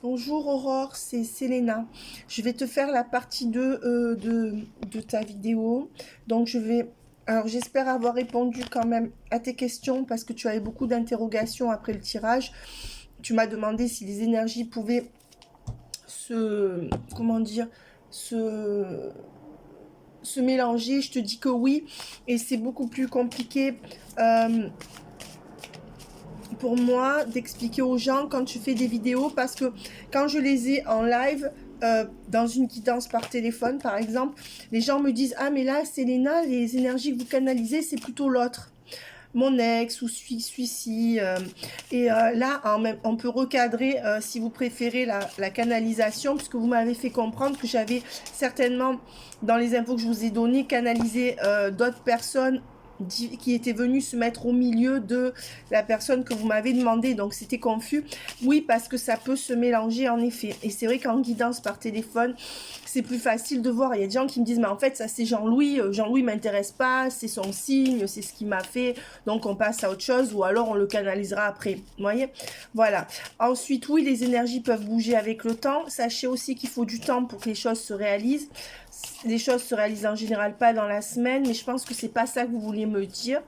Bonjour Aurore, c'est Selena. Je vais te faire la partie 2 de ta vidéo. Donc alors j'espère avoir répondu quand même à tes questions parce que tu avais beaucoup d'interrogations après le tirage. Tu m'as demandé si les énergies pouvaient comment dire, se, se mélanger. Je te dis que oui, et c'est beaucoup plus compliqué. Pour moi d'expliquer aux gens quand tu fais des vidéos parce que quand je les ai en live dans une guidance par téléphone par exemple, les gens me disent ah mais là Selena, les énergies que vous canalisez c'est plutôt l'autre, mon ex ou celui-ci là on peut recadrer si vous préférez la canalisation, puisque vous m'avez fait comprendre que j'avais certainement dans les infos que je vous ai données canalisé d'autres personnes qui était venu se mettre au milieu de la personne que vous m'avez demandé, donc c'était confus. Oui, parce que ça peut se mélanger en effet, et c'est vrai qu'en guidance par téléphone c'est plus facile de voir. Il y a des gens qui me disent mais en fait ça c'est Jean-Louis, Jean-Louis m'intéresse pas, c'est son signe, c'est ce qu'il m'a fait, donc on passe à autre chose, ou alors on le canalisera après, vous voyez. Voilà. Ensuite, oui, les énergies peuvent bouger avec le temps. Sachez aussi qu'il faut du temps pour que les choses se réalisent. Les choses se réalisent en général pas dans la semaine, mais je pense que c'est pas ça que vous vouliez me dire.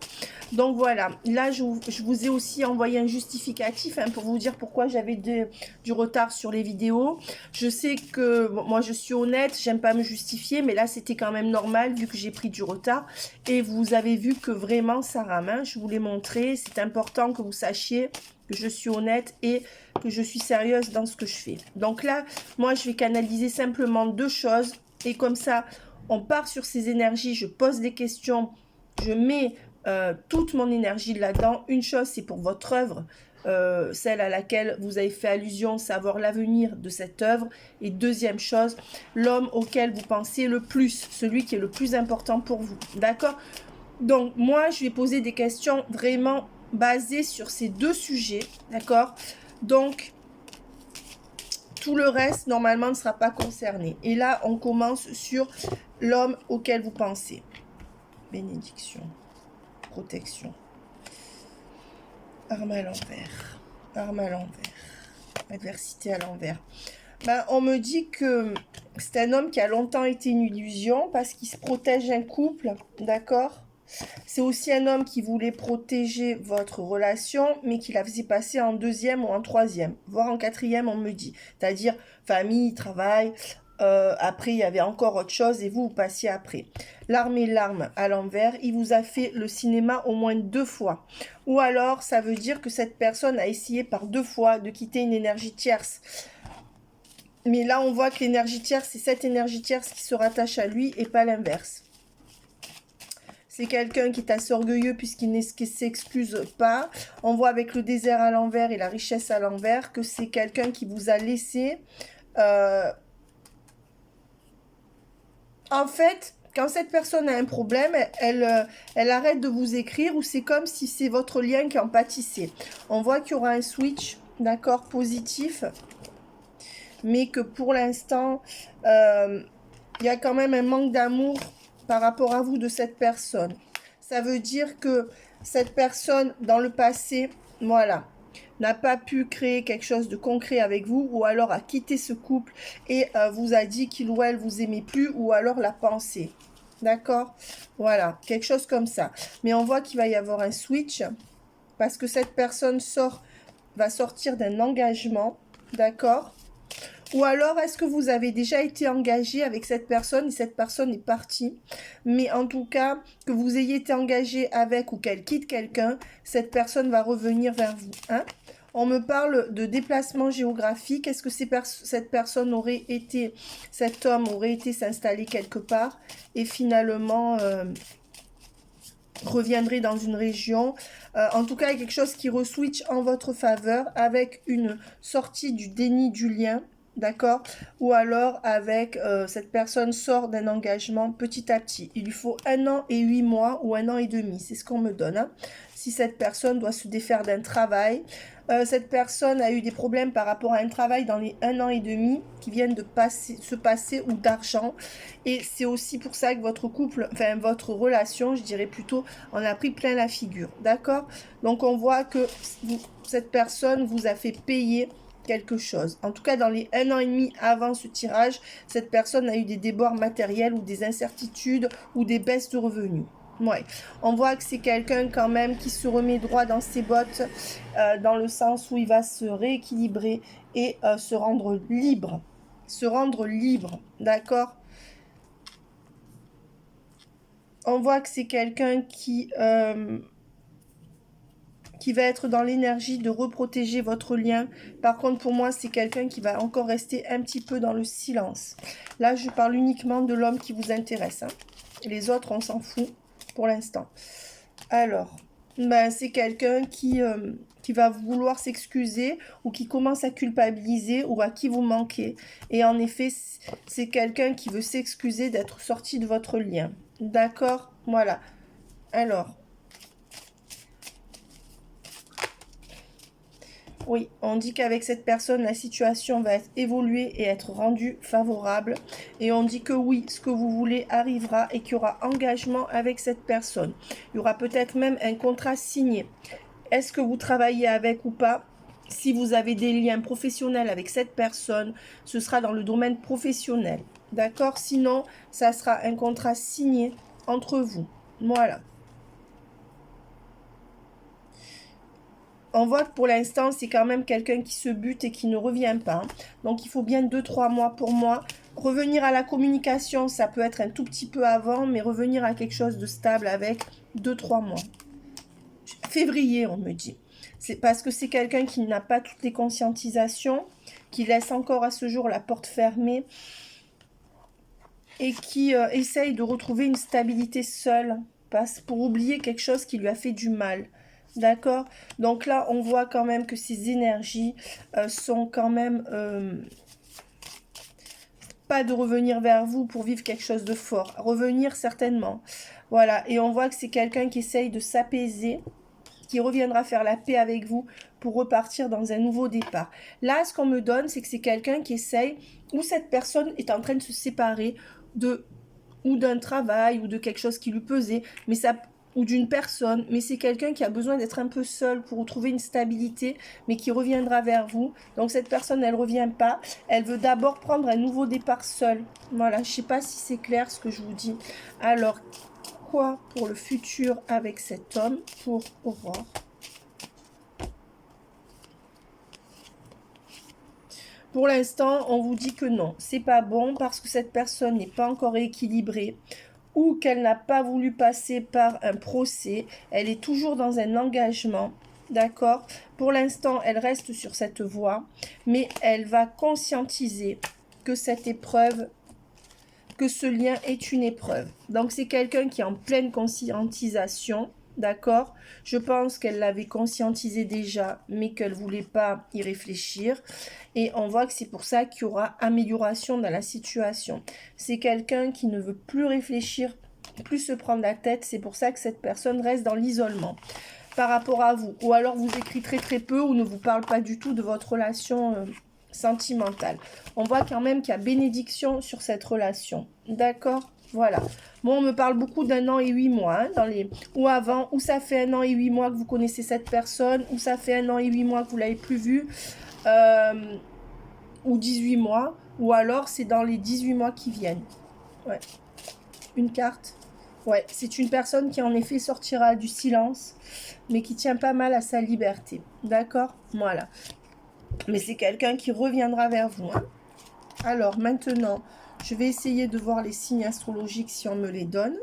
Donc voilà, là je vous ai aussi envoyé un justificatif pour vous dire pourquoi j'avais du retard sur les vidéos. Je sais que bon, moi je suis honnête, j'aime pas me justifier, mais là c'était quand même normal vu que j'ai pris du retard. Et vous avez vu que vraiment ça rame, je vous l'ai montré. C'est important que vous sachiez que je suis honnête et que je suis sérieuse dans ce que je fais. Donc là, moi je vais canaliser simplement deux choses, et comme ça on part sur ces énergies, je pose des questions, je mets toute mon énergie là-dedans. Une chose, c'est pour votre œuvre, celle à laquelle vous avez fait allusion, savoir l'avenir de cette œuvre. Et deuxième chose, l'homme auquel vous pensez le plus, celui qui est le plus important pour vous. D'accord? Donc, moi, je vais poser des questions vraiment basées sur ces deux sujets. D'accord? Donc, tout le reste, normalement, ne sera pas concerné. Et là, on commence sur l'homme auquel vous pensez. Bénédiction. Protection. Arme à l'envers. Arme à l'envers. Adversité à l'envers. Ben, on me dit que c'est un homme qui a longtemps été une illusion parce qu'il se protège un couple, d'accord? C'est aussi un homme qui voulait protéger votre relation, mais qui la faisait passer en deuxième ou en troisième, voire en quatrième, on me dit. C'est-à-dire famille, travail, après il y avait encore autre chose et vous passiez après. L'arme et l'arme à l'envers, il vous a fait le cinéma au moins 2 fois. Ou alors ça veut dire que cette personne a essayé par 2 fois de quitter une énergie tierce. Mais là on voit que l'énergie tierce, c'est cette énergie tierce qui se rattache à lui et pas l'inverse. C'est quelqu'un qui est assez orgueilleux puisqu'il ne s'excuse pas. On voit avec le désert à l'envers et la richesse à l'envers que c'est quelqu'un qui vous a laissé. En fait, quand cette personne a un problème, elle arrête de vous écrire, ou c'est comme si c'est votre lien qui en pâtissait. On voit qu'il y aura un switch, d'accord, positif, mais que pour l'instant, il y a quand même un manque d'amour par rapport à vous de cette personne. Ça veut dire que cette personne, dans le passé, voilà, n'a pas pu créer quelque chose de concret avec vous, ou alors a quitté ce couple et vous a dit qu'il ou elle vous aimait plus, ou alors l'a pensé. D'accord? Voilà, quelque chose comme ça. Mais on voit qu'il va y avoir un switch, parce que cette personne va sortir d'un engagement, d'accord? Ou alors, est-ce que vous avez déjà été engagé avec cette personne et cette personne est partie? Mais en tout cas, que vous ayez été engagé avec ou qu'elle quitte quelqu'un, cette personne va revenir vers vous. On me parle de déplacement géographique. Est-ce que cette personne aurait été, cet homme aurait été s'installer quelque part et finalement reviendrait dans une région? En tout cas, il y a quelque chose qui re-switch en votre faveur avec une sortie du déni du lien. D'accord? Ou alors avec cette personne sort d'un engagement petit à petit. Il lui faut 1 an et 8 mois ou 1 an et demi. C'est ce qu'on me donne. Si cette personne doit se défaire d'un travail. Cette personne a eu des problèmes par rapport à un travail dans les 1 an et demi qui viennent de se passer, ou d'argent. Et c'est aussi pour ça que votre couple, enfin votre relation, je dirais plutôt, en a pris plein la figure. D'accord? Donc on voit que cette personne vous a fait payer quelque chose. En tout cas, dans les 1 an et demi avant ce tirage, cette personne a eu des débords matériels ou des incertitudes ou des baisses de revenus. Ouais, on voit que c'est quelqu'un quand même qui se remet droit dans ses bottes, dans le sens où il va se rééquilibrer et se rendre libre. Se rendre libre, d'accord? On voit que c'est quelqu'un qui va être dans l'énergie de reprotéger votre lien. Par contre, pour moi, c'est quelqu'un qui va encore rester un petit peu dans le silence. Là, je parle uniquement de l'homme qui vous intéresse. Hein. Les autres, on s'en fout pour l'instant. Alors, ben, c'est quelqu'un qui va vouloir s'excuser ou qui commence à culpabiliser ou à qui vous manquez. Et en effet, c'est quelqu'un qui veut s'excuser d'être sorti de votre lien. D'accord? Voilà. Alors, oui, on dit qu'avec cette personne, la situation va évoluer et être rendue favorable. Et on dit que oui, ce que vous voulez arrivera et qu'il y aura engagement avec cette personne. Il y aura peut-être même un contrat signé. Est-ce que vous travaillez avec ou pas? Si vous avez des liens professionnels avec cette personne, ce sera dans le domaine professionnel. D'accord? Sinon, ça sera un contrat signé entre vous. Voilà. On voit que pour l'instant, c'est quand même quelqu'un qui se bute et qui ne revient pas. Donc, il faut bien 2-3 mois pour moi. Revenir à la communication, ça peut être un tout petit peu avant, mais revenir à quelque chose de stable avec 2-3 mois. Février, on me dit. C'est parce que c'est quelqu'un qui n'a pas toutes les conscientisations, qui laisse encore à ce jour la porte fermée et qui essaye de retrouver une stabilité seule pour oublier quelque chose qui lui a fait du mal. D'accord? Donc là, on voit quand même que ces énergies sont quand même pas de revenir vers vous pour vivre quelque chose de fort. Revenir certainement. Voilà. Et on voit que c'est quelqu'un qui essaye de s'apaiser, qui reviendra faire la paix avec vous pour repartir dans un nouveau départ. Là, ce qu'on me donne, c'est que c'est quelqu'un qui essaye, ou cette personne est en train de se séparer ou d'un travail, ou de quelque chose qui lui pesait, mais ça... ou d'une personne, mais c'est quelqu'un qui a besoin d'être un peu seul pour trouver une stabilité, mais qui reviendra vers vous. Donc cette personne, elle ne revient pas. Elle veut d'abord prendre un nouveau départ seule. Voilà, je ne sais pas si c'est clair ce que je vous dis. Alors, quoi pour le futur avec cet homme, pour Aurore? Pour l'instant, on vous dit que non, c'est pas bon parce que cette personne n'est pas encore équilibrée ou qu'elle n'a pas voulu passer par un procès. Elle est toujours dans un engagement, d'accord? Pour l'instant, elle reste sur cette voie, mais elle va conscientiser que cette épreuve, que ce lien est une épreuve. Donc, c'est quelqu'un qui est en pleine conscientisation, d'accord? Je pense qu'elle l'avait conscientisé déjà, mais qu'elle ne voulait pas y réfléchir. Et on voit que c'est pour ça qu'il y aura amélioration dans la situation. C'est quelqu'un qui ne veut plus réfléchir, plus se prendre la tête. C'est pour ça que cette personne reste dans l'isolement par rapport à vous. Ou alors vous écrit très très peu ou ne vous parle pas du tout de votre relation sentimentale. On voit quand même qu'il y a bénédiction sur cette relation. D'accord? Voilà. Bon, on me parle beaucoup d'1 an et 8 mois, hein, ou avant, ou ça fait 1 an et 8 mois que vous connaissez cette personne, ou ça fait 1 an et 8 mois que vous l'avez plus vue, ou 18 mois, ou alors c'est dans les 18 mois qui viennent. Ouais. Une carte. Ouais, c'est une personne qui en effet sortira du silence, mais qui tient pas mal à sa liberté. D'accord? Voilà. Mais c'est quelqu'un qui reviendra vers vous. Hein. Alors, maintenant, je vais essayer de voir les signes astrologiques si on me les donne.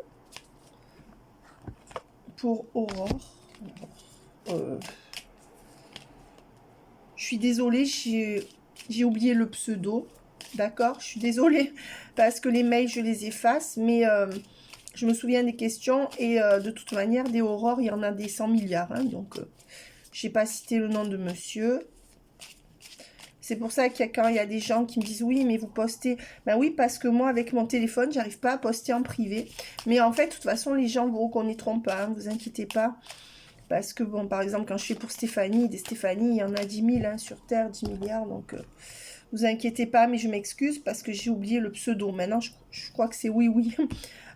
Pour Aurore. Je suis désolée, j'ai oublié le pseudo. D'accord? Je suis désolée parce que les mails, je les efface. Mais je me souviens des questions. Et de toute manière, des Aurores, il y en a des 100 milliards. Hein, donc, je n'ai pas cité le nom de monsieur. C'est pour ça quand il y a des gens qui me disent oui, mais vous postez. Ben oui, parce que moi, avec mon téléphone, j'arrive pas à poster en privé. Mais en fait, de toute façon, les gens ne vous reconnaîtront pas. Hein, vous inquiétez pas. Parce que, bon, par exemple, quand je fais pour Stéphanie, des Stéphanie, il y en a 10 000 hein, sur Terre, 10 milliards. Donc, vous inquiétez pas, mais je m'excuse parce que j'ai oublié le pseudo. Maintenant, je crois que c'est oui, oui.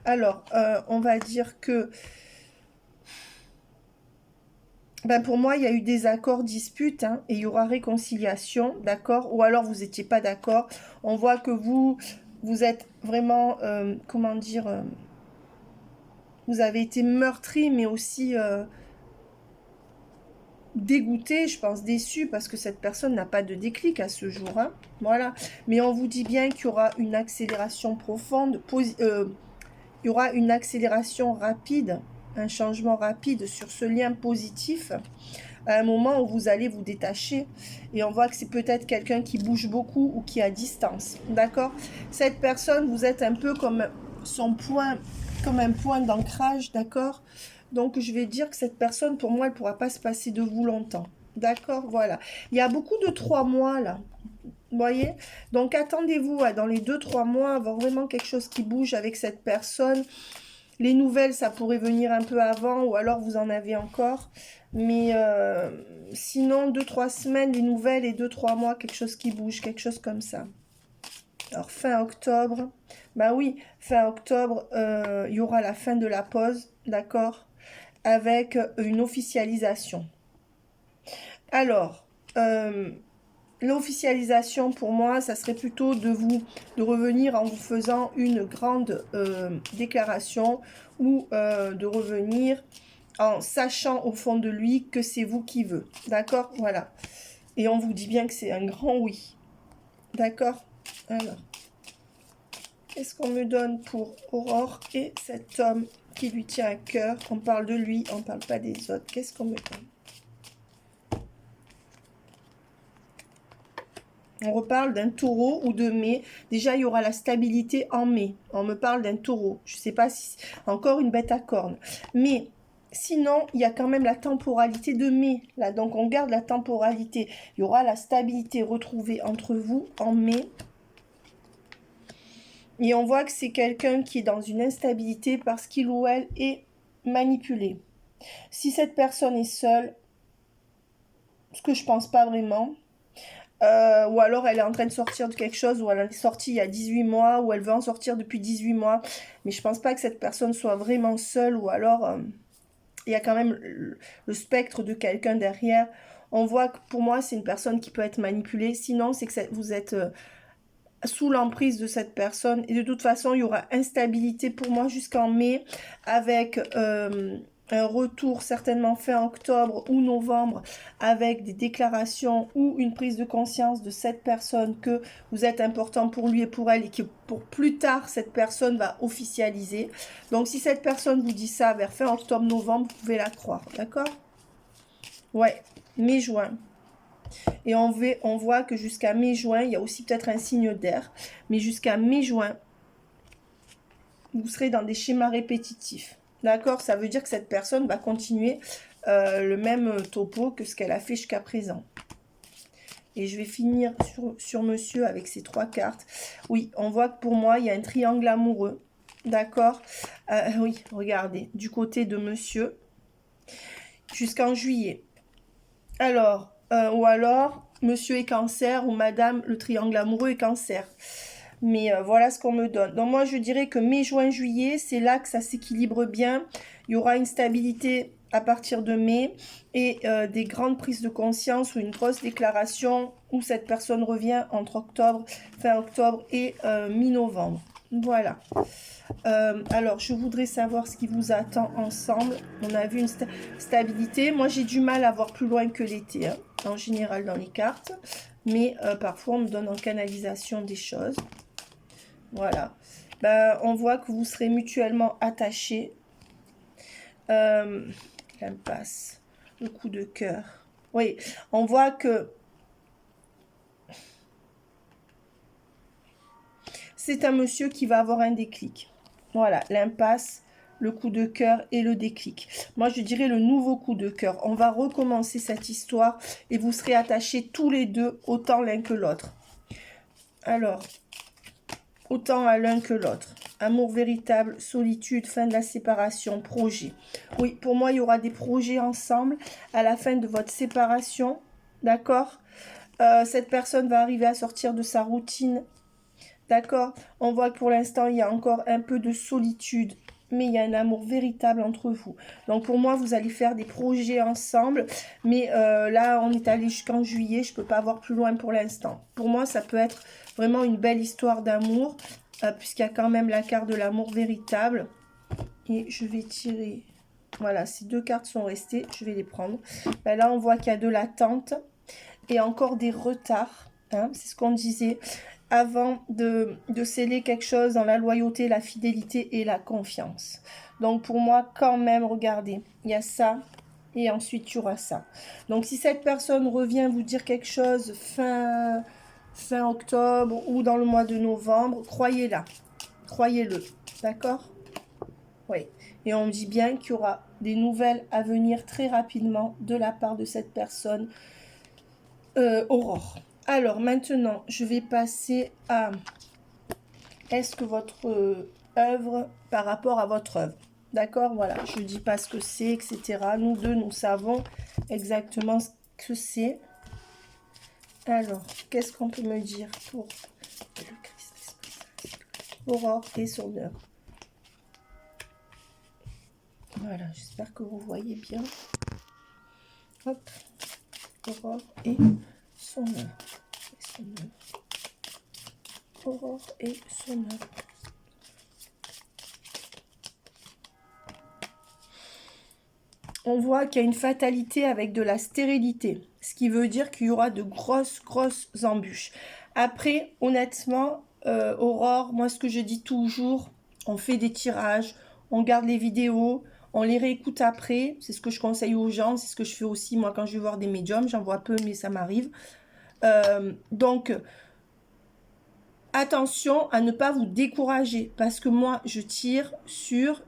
Alors, on va dire que Ben pour moi, il y a eu des accords, disputes, hein, et il y aura réconciliation, d'accord? Ou alors vous n'étiez pas d'accord. On voit que vous êtes vraiment, comment dire, vous avez été meurtri, mais aussi dégoûté, je pense, déçu, parce que cette personne n'a pas de déclic à ce jour, hein. Voilà. Mais on vous dit bien qu'il y aura une accélération profonde, il y aura une accélération rapide, un changement rapide sur ce lien positif, à un moment où vous allez vous détacher. Et on voit que c'est peut-être quelqu'un qui bouge beaucoup ou qui est à distance, d'accord? Cette personne, vous êtes un peu comme son point, comme un point d'ancrage, d'accord? Donc je vais dire que cette personne, pour moi, elle ne pourra pas se passer de vous longtemps, d'accord? Voilà. Il y a beaucoup de 3 mois là, vous voyez? Donc attendez-vous à, dans les 2-3 mois, avoir vraiment quelque chose qui bouge avec cette personne. Les nouvelles, ça pourrait venir un peu avant, ou alors vous en avez encore. Mais sinon, 2-3 semaines, les nouvelles, et 2-3 mois, quelque chose qui bouge, quelque chose comme ça. Alors, fin octobre, bah oui, fin octobre, il y aura la fin de la pause, d'accord? Avec une officialisation. Alors, l'officialisation, pour moi, ça serait plutôt de revenir en vous faisant une grande déclaration, ou de revenir en sachant au fond de lui que c'est vous qui veut. D'accord? Voilà. Et on vous dit bien que c'est un grand oui. D'accord? Alors, qu'est-ce qu'on me donne pour Aurore et cet homme qui lui tient à cœur? On parle de lui, on ne parle pas des autres. Qu'est-ce qu'on me donne? On reparle d'un taureau ou de mai. Déjà, il y aura la stabilité en mai. On me parle d'un taureau. Je ne sais pas si c'est encore une bête à cornes. Mais sinon, il y a quand même la temporalité de mai. Là, donc, on garde la temporalité. Il y aura la stabilité retrouvée entre vous en mai. Et on voit que c'est quelqu'un qui est dans une instabilité parce qu'il ou elle est manipulé. Si cette personne est seule, ce que je pense pas vraiment, ou alors elle est en train de sortir de quelque chose, ou elle est sortie il y a 18 mois, ou elle veut en sortir depuis 18 mois. Mais je pense pas que cette personne soit vraiment seule, ou alors il y a quand même le spectre de quelqu'un derrière. On voit que pour moi, c'est une personne qui peut être manipulée. Sinon, c'est que vous êtes sous l'emprise de cette personne. Et de toute façon, il y aura instabilité pour moi jusqu'en mai, avec un retour certainement fin octobre ou novembre, avec des déclarations ou une prise de conscience de cette personne que vous êtes important pour lui et pour elle, et que pour plus tard, cette personne va officialiser. Donc, si cette personne vous dit ça vers fin octobre-novembre, vous pouvez la croire, d'accord? Ouais, mai-juin. Et on voit que jusqu'à mai-juin, il y a aussi peut-être un signe d'air, mais jusqu'à mai-juin, vous serez dans des schémas répétitifs. D'accord? Ça veut dire que cette personne va continuer le même topo que ce qu'elle a fait jusqu'à présent. Et je vais finir sur monsieur avec ces 3 cartes. Oui, on voit que pour moi, il y a un triangle amoureux. D'accord? Oui, regardez, du côté de monsieur, jusqu'en juillet. Alors, ou alors, monsieur est cancer, ou madame, le triangle amoureux est cancer. Mais voilà ce qu'on me donne. Donc moi, je dirais que mai, juin, juillet, c'est là que ça s'équilibre bien. Il y aura une stabilité à partir de mai, et des grandes prises de conscience, ou une grosse déclaration où cette personne revient entre octobre, fin octobre et mi-novembre. Voilà. Alors, je voudrais savoir ce qui vous attend ensemble. On a vu une stabilité. Moi, j'ai du mal à voir plus loin que l'été, hein, en général dans les cartes. Mais parfois, on me donne en canalisation des choses. Voilà. Ben, on voit que vous serez mutuellement attachés. L'impasse. Le coup de cœur. Oui, on voit que c'est un monsieur qui va avoir un déclic. Voilà, l'impasse, le coup de cœur et le déclic. Moi, je dirais le nouveau coup de cœur. On va recommencer cette histoire et vous serez attachés tous les deux, autant l'un que l'autre. Alors, autant à l'un que l'autre. Amour véritable, solitude, fin de la séparation, projet. Oui, pour moi, il y aura des projets ensemble à la fin de votre séparation. D'accord? Cette personne va arriver à sortir de sa routine. D'accord? On voit que pour l'instant, il y a encore un peu de solitude. mais il y a un amour véritable entre vous. Donc pour moi, vous allez faire des projets ensemble, mais là, on est allé jusqu'en juillet, je ne peux pas voir plus loin pour l'instant. Pour moi, ça peut être vraiment une belle histoire d'amour, puisqu'il y a quand même la carte de l'amour véritable. Et je vais tirer, voilà, ces deux cartes sont restées, je vais les prendre. Ben là, on voit qu'il y a de l'attente et encore des retards, hein, c'est ce qu'on disait avant de sceller quelque chose dans la loyauté, la fidélité et la confiance. Donc pour moi, quand même, regardez, il y a ça et ensuite il y aura ça. Donc si cette personne revient vous dire quelque chose fin octobre ou dans le mois de novembre, croyez-la, croyez-le, d'accord? Oui, et on me dit bien qu'il y aura des nouvelles à venir très rapidement de la part de cette personne, Aurore. Alors maintenant, je vais passer à est-ce que votre œuvre par rapport à votre œuvre. D'accord, voilà, je ne dis pas ce que c'est, etc. Nous deux, nous savons exactement ce que c'est. Alors, qu'est-ce qu'on peut me dire pour le Christ, Aurore et son œuvre? Voilà, j'espère que vous voyez bien. Hop, Aurore et son œuvre. Aurore et son œuvre. On voit qu'il y a une fatalité avec de la stérilité, ce qui veut dire qu'il y aura de grosses embûches. Après, honnêtement, Aurore, moi ce que je dis toujours, on fait des tirages, on garde les vidéos, on les réécoute après, c'est ce que je conseille aux gens, c'est ce que je fais aussi moi quand je vais voir des médiums, j'en vois peu mais ça m'arrive. Donc, attention à ne pas vous décourager, parce que moi je tire sur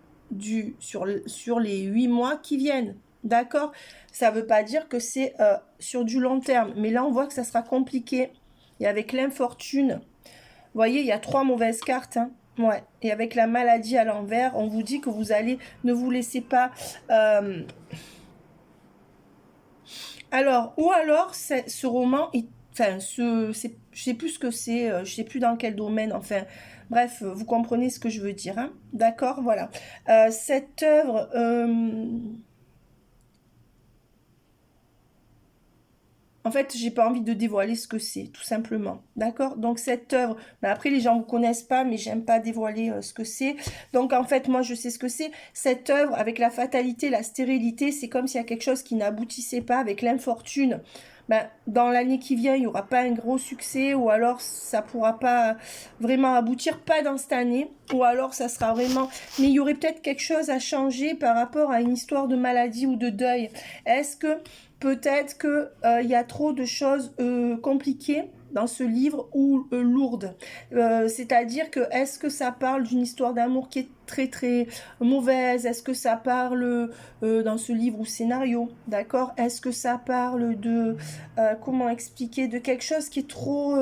les 8 mois qui viennent. D'accord? Ça ne veut pas dire que c'est sur du long terme. Mais là, on voit que ça sera compliqué. Et avec l'infortune, vous voyez, il y a 3 mauvaises cartes. Hein. Ouais. Et avec la maladie à l'envers, on vous dit que vous allez... Ne vous laissez pas... Alors, ou alors, ce roman... Enfin, je sais plus ce que c'est. Je sais plus dans quel domaine. Enfin... Bref, vous comprenez ce que je veux dire. Hein. D'accord, voilà. Cette œuvre... En fait, j'ai pas envie de dévoiler ce que c'est, tout simplement. D'accord? Donc, cette œuvre, ben après, les gens ne vous connaissent pas, mais j'aime pas dévoiler ce que c'est. Donc, en fait, moi, je sais ce que c'est. Cette œuvre, avec la fatalité, la stérilité, c'est comme s'il y a quelque chose qui n'aboutissait pas avec l'infortune. Ben, dans l'année qui vient, il n'y aura pas un gros succès, ou alors ça pourra pas vraiment aboutir, pas dans cette année, ou alors ça sera vraiment... Mais il y aurait peut-être quelque chose à changer par rapport à une histoire de maladie ou de deuil. Est-ce que... Peut-être qu'il y a trop de choses compliquées dans ce livre ou lourdes. C'est-à-dire que est-ce que ça parle d'une histoire d'amour qui est très mauvaise? Est-ce que ça parle dans ce livre ou scénario? D'accord? Est-ce que ça parle de, comment expliquer, de quelque chose qui est trop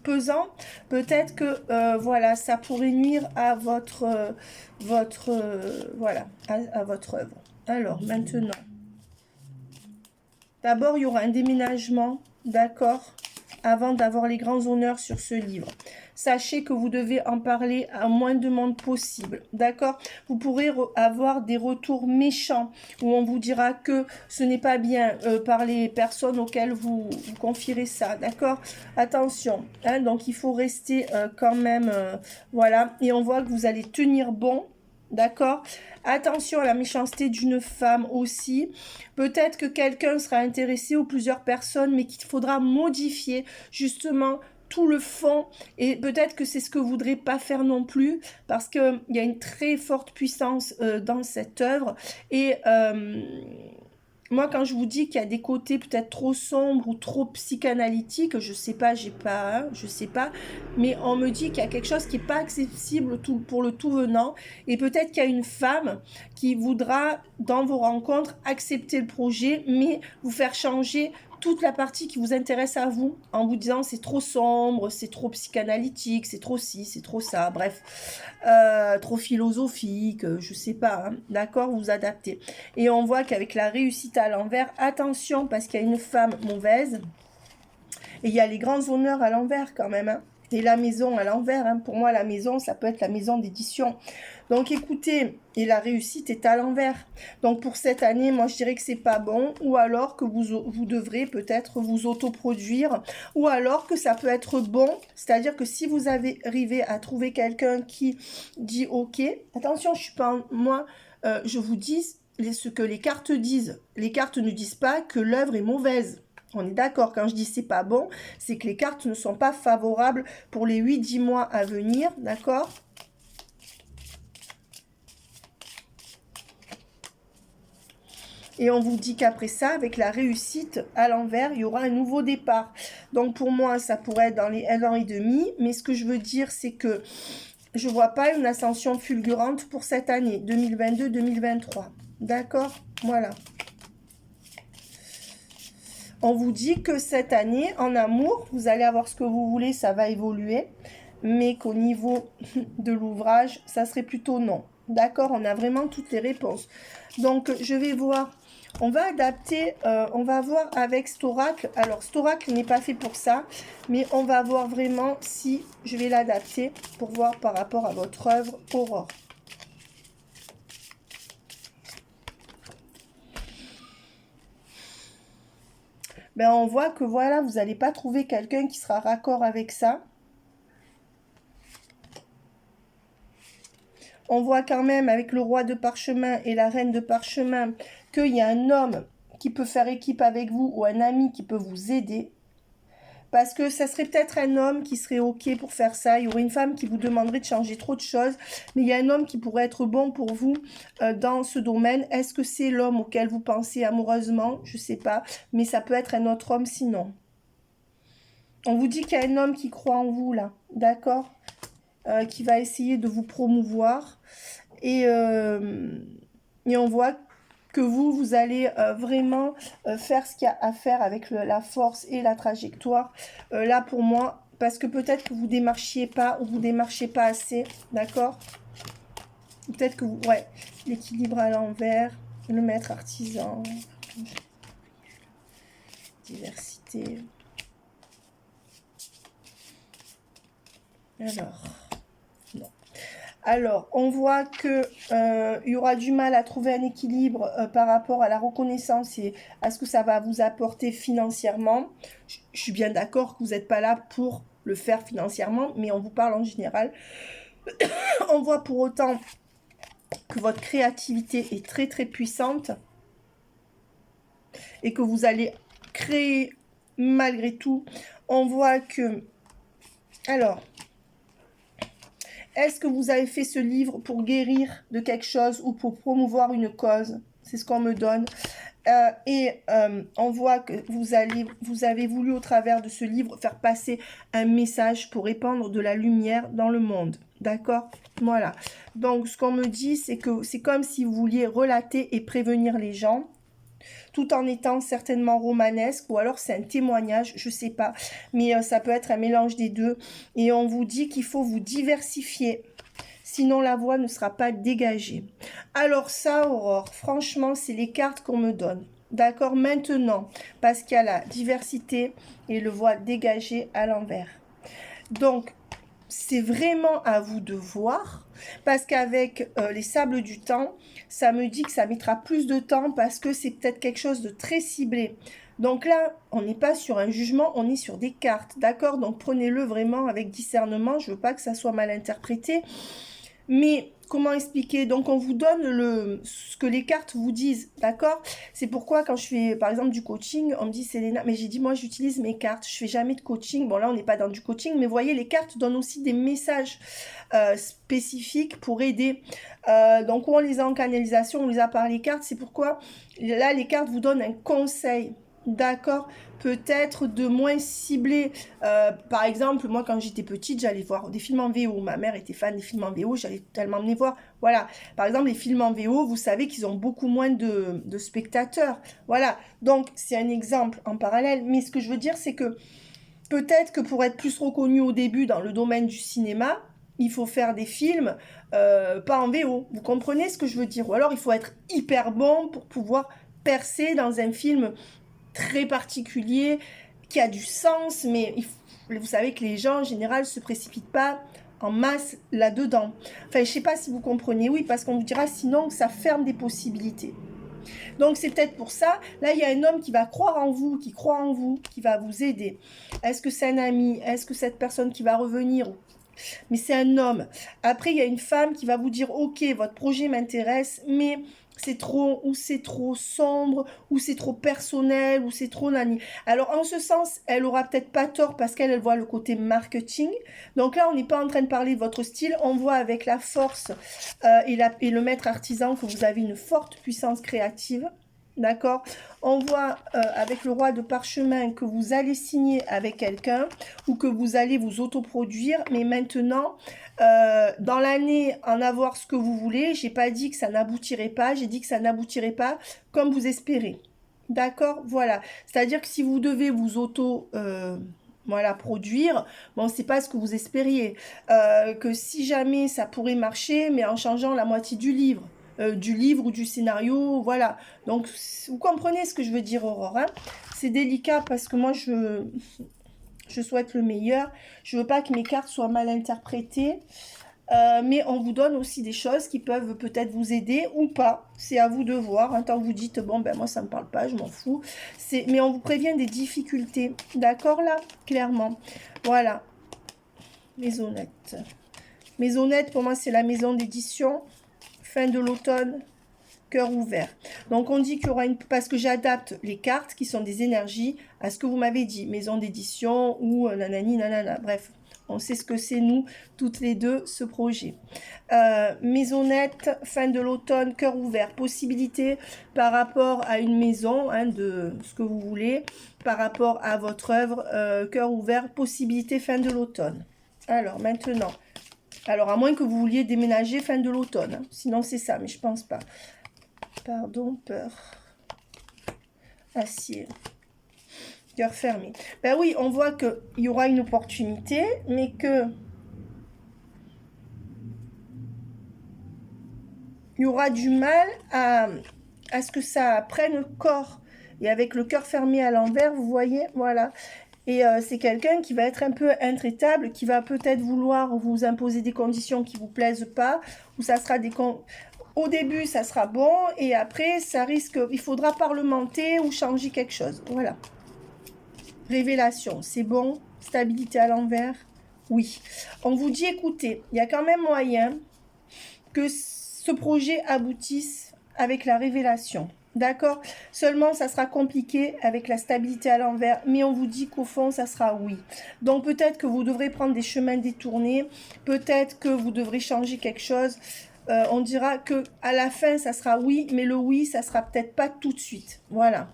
pesant? Peut-être que, voilà, ça pourrait nuire à votre voilà, à votre œuvre. Alors, maintenant... D'abord, il y aura un déménagement, d'accord, avant d'avoir les grands honneurs sur ce livre. Sachez que vous devez en parler à moins de monde possible, d'accord? Vous pourrez avoir des retours méchants où on vous dira que ce n'est pas bien par les personnes auxquelles vous confierez ça, d'accord? Attention, hein, donc il faut rester quand même, voilà, et on voit que vous allez tenir bon. D'accord? Attention à la méchanceté d'une femme aussi. Peut-être que quelqu'un sera intéressé ou plusieurs personnes, mais qu'il faudra modifier justement tout le fond. Et peut-être que c'est ce que vous ne voudrez pas faire non plus, parce qu'il y a une très forte puissance dans cette œuvre. Et... moi, quand je vous dis qu'il y a des côtés peut-être trop sombres ou trop psychanalytiques, je sais pas, je sais pas, mais on me dit qu'il y a quelque chose qui n'est pas accessible pour le tout venant, et peut-être qu'il y a une femme qui voudra, dans vos rencontres, accepter le projet, mais vous faire changer toute la partie qui vous intéresse à vous, en vous disant c'est trop sombre, c'est trop psychanalytique, c'est trop ci, c'est trop ça, bref, trop philosophique, je sais pas, hein, d'accord, vous adaptez. Et on voit qu'avec la réussite à l'envers, attention, parce qu'il y a une femme mauvaise, et il y a les grands honneurs à l'envers quand même, hein. Et la maison à l'envers, hein. Pour moi, la maison, ça peut être la maison d'édition. Donc, écoutez, et la réussite est à l'envers. Donc, pour cette année, moi, je dirais que c'est pas bon. Ou alors que vous devrez peut-être vous autoproduire. Ou alors que ça peut être bon. C'est-à-dire que si vous avez arrivé à trouver quelqu'un qui dit « Ok », attention, je suis pas... Moi, je vous dis ce que les cartes disent. Les cartes ne disent pas que l'œuvre est mauvaise. On est d'accord, quand je dis c'est pas bon, c'est que les cartes ne sont pas favorables pour les 8-10 mois à venir, d'accord? Et on vous dit qu'après ça, avec la réussite à l'envers, il y aura un nouveau départ. Donc pour moi, ça pourrait être dans les 1 an et demi, mais ce que je veux dire, c'est que je vois pas une ascension fulgurante pour cette année, 2022-2023. D'accord? Voilà. On vous dit que cette année, en amour, vous allez avoir ce que vous voulez, ça va évoluer, mais qu'au niveau de l'ouvrage, ça serait plutôt non. D'accord? On a vraiment toutes les réponses. Donc, je vais voir, on va adapter, on va voir avec cet oracle. Alors, cet oracle n'est pas fait pour ça, mais on va voir vraiment si je vais l'adapter pour voir par rapport à votre œuvre Aurore. Ben, on voit que voilà, vous n'allez pas trouver quelqu'un qui sera raccord avec ça. On voit quand même avec le roi de parchemin et la reine de parchemin qu'il y a un homme qui peut faire équipe avec vous ou un ami qui peut vous aider. Parce que ça serait peut-être un homme qui serait OK pour faire ça. Il y aurait une femme qui vous demanderait de changer trop de choses. Mais il y a un homme qui pourrait être bon pour vous dans ce domaine. Est-ce que c'est l'homme auquel vous pensez amoureusement? Je ne sais pas. Mais ça peut être un autre homme sinon. On vous dit qu'il y a un homme qui croit en vous là. D'accord? Qui va essayer de vous promouvoir. Et on voit que vous allez vraiment faire ce qu'il y a à faire avec la force et la trajectoire. Là, pour moi, parce que peut-être que vous ne démarchiez pas ou vous ne démarchez pas assez, d'accord? Peut-être que vous... Ouais, l'équilibre à l'envers, le maître artisan, diversité. Alors... Alors, on voit qu'il y aura du mal à trouver un équilibre par rapport à la reconnaissance et à ce que ça va vous apporter financièrement. Je suis bien d'accord que vous n'êtes pas là pour le faire financièrement, mais on vous parle en général. On voit pour autant que votre créativité est très très puissante et que vous allez créer malgré tout. On voit que... Alors... Est-ce que vous avez fait ce livre pour guérir de quelque chose ou pour promouvoir une cause? C'est ce qu'on me donne. On voit que vous avez voulu au travers de ce livre faire passer un message pour répandre de la lumière dans le monde. D'accord? Voilà. Donc, ce qu'on me dit, c'est que c'est comme si vous vouliez relater et prévenir les gens, tout en étant certainement romanesque, ou alors c'est un témoignage, je sais pas, mais ça peut être un mélange des deux, et on vous dit qu'il faut vous diversifier, sinon la voie ne sera pas dégagée. Alors ça, Aurore, franchement, c'est les cartes qu'on me donne, d'accord, maintenant, parce qu'il y a la diversité et le voie dégagé à l'envers. Donc, c'est vraiment à vous de voir, parce qu'avec les sables du temps, ça me dit que ça mettra plus de temps parce que c'est peut-être quelque chose de très ciblé. Donc là, on n'est pas sur un jugement, on est sur des cartes, d'accord? Donc prenez-le vraiment avec discernement, je veux pas que ça soit mal interprété. Mais comment expliquer? Donc on vous donne ce que les cartes vous disent, d'accord? C'est pourquoi quand je fais par exemple du coaching, on me dit Selena, mais j'ai dit moi j'utilise mes cartes, je fais jamais de coaching. Bon là on n'est pas dans du coaching, mais vous voyez les cartes donnent aussi des messages spécifiques pour aider. Donc on les a en canalisation, on les a par les cartes, c'est pourquoi là les cartes vous donnent un conseil. D'accord, peut-être de moins ciblé. Par exemple, moi, quand j'étais petite, j'allais voir des films en VO. Ma mère était fan des films en VO, j'allais tellement m'emmener voir. Voilà, par exemple, les films en VO, vous savez qu'ils ont beaucoup moins de spectateurs. Voilà, donc c'est un exemple en parallèle. Mais ce que je veux dire, c'est que peut-être que pour être plus reconnu au début dans le domaine du cinéma, il faut faire des films pas en VO. Vous comprenez ce que je veux dire? Ou alors, il faut être hyper bon pour pouvoir percer dans un film très particulier, qui a du sens, mais vous savez que les gens, en général, se précipitent pas en masse là-dedans. Enfin, je sais pas si vous comprenez. Oui, parce qu'on vous dira sinon que ça ferme des possibilités. Donc, c'est peut-être pour ça. Là, il y a un homme qui va croire en vous, qui croit en vous, qui va vous aider. Est-ce que c'est un ami? Est-ce que cette personne qui va revenir? Mais c'est un homme. Après, il y a une femme qui va vous dire, ok, votre projet m'intéresse, mais c'est trop, ou c'est trop sombre, ou c'est trop personnel, ou c'est trop nani. Alors, en ce sens, elle aura peut-être pas tort parce qu'elle elle voit le côté marketing. Donc là, on n'est pas en train de parler de votre style. On voit avec la force et le maître artisan que vous avez une forte puissance créative. D'accord? On voit avec le roi de parchemin que vous allez signer avec quelqu'un ou que vous allez vous autoproduire. Mais maintenant, dans l'année, en avoir ce que vous voulez. J'ai pas dit que ça n'aboutirait pas. J'ai dit que ça n'aboutirait pas comme vous espérez. D'accord? Voilà. C'est-à-dire que si vous devez vous voilà, produire, bon, c'est pas ce que vous espériez. Que si jamais ça pourrait marcher, mais en changeant la moitié du livre ou du scénario, voilà. Donc, vous comprenez ce que je veux dire, Aurore, hein? C'est délicat parce que moi, je souhaite le meilleur. Je veux pas que mes cartes soient mal interprétées. Mais on vous donne aussi des choses qui peuvent peut-être vous aider ou pas. C'est à vous de voir. Hein, tant que vous dites, bon, ben moi, ça me parle pas, je m'en fous. Mais on vous prévient des difficultés. D'accord, là? Clairement. Voilà. Maisonnette. Maisonnette, pour moi, c'est la maison d'édition. Fin de l'automne. Cœur ouvert. Donc, on dit qu'il y aura une... Parce que j'adapte les cartes qui sont des énergies à ce que vous m'avez dit. Maison d'édition ou nanani, nanana. Bref, on sait ce que c'est, nous, toutes les deux, ce projet. Maisonnette, fin de l'automne, cœur ouvert. Possibilité par rapport à une maison, hein, de ce que vous voulez, par rapport à votre œuvre, cœur ouvert, possibilité fin de l'automne. Alors, maintenant... Alors, à moins que vous vouliez déménager fin de l'automne. Hein. Sinon, c'est ça, mais je pense pas. Pardon, peur. Acier. Cœur fermé. Ben oui, on voit qu'il y aura une opportunité, mais que il y aura du mal à ce que ça prenne corps. Et avec le cœur fermé à l'envers, vous voyez, voilà. Et c'est quelqu'un qui va être un peu intraitable, qui va peut-être vouloir vous imposer des conditions qui vous plaisent pas, ou ça sera des... Au début, ça sera bon, et après, ça risque... Il faudra parlementer ou changer quelque chose. Voilà. Révélation, c'est bon. Stabilité à l'envers, oui. On vous dit, écoutez, il y a quand même moyen que ce projet aboutisse avec la révélation. D'accord? Seulement, ça sera compliqué avec la stabilité à l'envers, mais on vous dit qu'au fond, ça sera oui. Donc, peut-être que vous devrez prendre des chemins détournés, peut-être que vous devrez changer quelque chose. On dira que à la fin, ça sera oui, mais le oui, ça sera peut-être pas tout de suite. Voilà.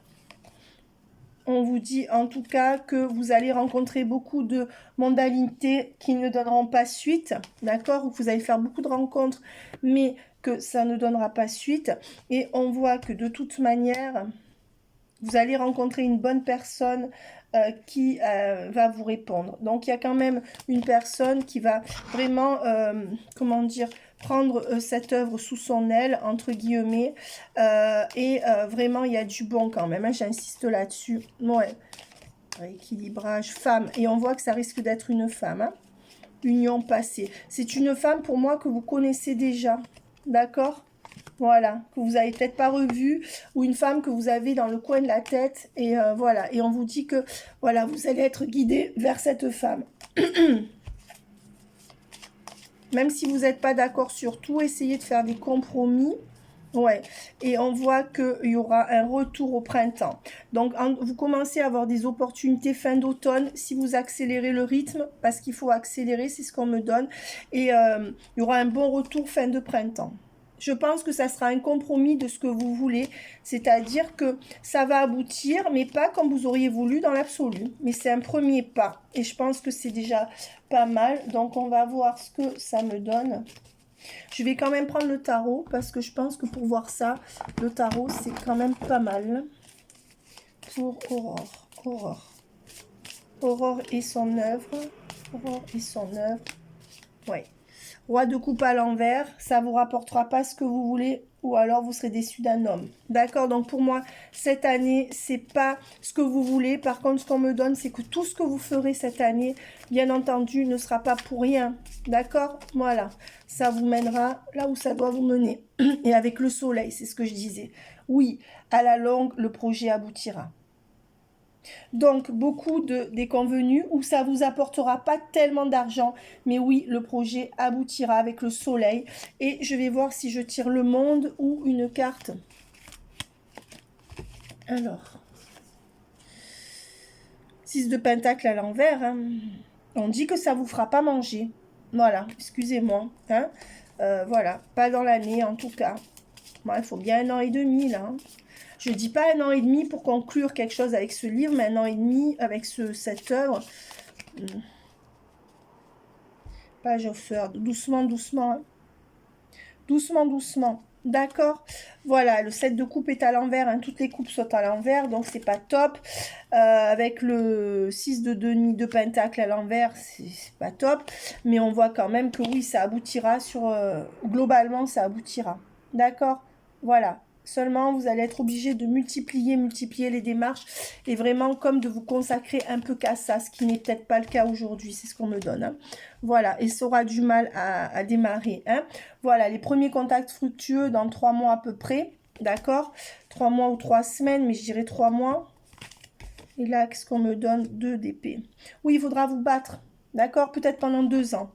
On vous dit en tout cas que vous allez rencontrer beaucoup de mondanités qui ne donneront pas suite, d'accord? Vous allez faire beaucoup de rencontres, mais que ça ne donnera pas suite. Et on voit que de toute manière, vous allez rencontrer une bonne personne qui va vous répondre. Donc, il y a quand même une personne qui va vraiment, comment dire, prendre cette œuvre sous son aile, entre guillemets, et vraiment, il y a du bon quand même, hein, j'insiste là-dessus. Ouais, rééquilibrage, femme, et on voit que ça risque d'être une femme, hein. Union passée. C'est une femme, pour moi, que vous connaissez déjà, d'accord? Voilà, que vous n'avez peut-être pas revu, ou une femme que vous avez dans le coin de la tête, et voilà, et on vous dit que, voilà, vous allez être guidé vers cette femme. Même si vous n'êtes pas d'accord sur tout, essayez de faire des compromis. Ouais, et on voit qu'il y aura un retour au printemps. Donc, vous commencez à avoir des opportunités fin d'automne si vous accélérez le rythme, parce qu'il faut accélérer, c'est ce qu'on me donne. Et il y aura un bon retour fin de printemps. Je pense que ça sera un compromis de ce que vous voulez, c'est-à-dire que ça va aboutir, mais pas comme vous auriez voulu dans l'absolu. Mais c'est un premier pas, et je pense que c'est déjà pas mal. Donc, on va voir ce que ça me donne. Je vais quand même prendre le tarot, parce que je pense que pour voir ça, le tarot, c'est quand même pas mal. Pour Aurore. Aurore. Aurore et son œuvre. Aurore et son œuvre. Ouais. Roi de coupe à l'envers, ça vous rapportera pas ce que vous voulez ou alors vous serez déçu d'un homme. D'accord? Donc pour moi, cette année, c'est pas ce que vous voulez. Par contre, ce qu'on me donne, c'est que tout ce que vous ferez cette année, bien entendu, ne sera pas pour rien. D'accord? Voilà. Ça vous mènera là où ça doit vous mener. Et avec le soleil, c'est ce que je disais. Oui, à la longue, le projet aboutira. Donc, beaucoup de déconvenus où ça vous apportera pas tellement d'argent. Mais oui, le projet aboutira avec le soleil. Et je vais voir si je tire le monde ou une carte. Alors, 6 de pentacle à l'envers. Hein. On dit que ça vous fera pas manger. Voilà, excusez-moi. Hein. Voilà, pas dans l'année en tout cas. Bon, il faut bien 1 an et demi là. Hein. Je dis pas 1 an et demi pour conclure quelque chose avec ce livre, mais 1 an et demi avec cette œuvre. Page offert, doucement, doucement. Hein. Doucement, doucement. D'accord. Voilà, le 7 de coupe est à l'envers. Hein. Toutes les coupes sont à l'envers, donc c'est pas top. Avec le 6 de denier de pentacle à l'envers, c'est pas top. Mais on voit quand même que oui, ça aboutira sur... globalement, ça aboutira. D'accord. Voilà. Seulement, vous allez être obligé de multiplier les démarches et vraiment comme de vous consacrer un peu qu'à ça, ce qui n'est peut-être pas le cas aujourd'hui, c'est ce qu'on me donne. Hein. Voilà, et ça aura du mal à démarrer. Hein. Voilà, les premiers contacts fructueux dans 3 mois à peu près, d'accord? 3 mois ou 3 semaines, mais je dirais 3 mois. Et là, qu'est-ce qu'on me donne? 2 d'épée. Oui, il faudra vous battre, d'accord? Peut-être pendant 2 ans.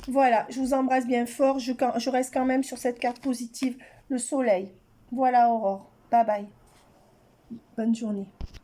Voilà, je vous embrasse bien fort. Je reste quand même sur cette carte positive, le soleil. Voilà, Aurore. Bye bye. Bonne journée.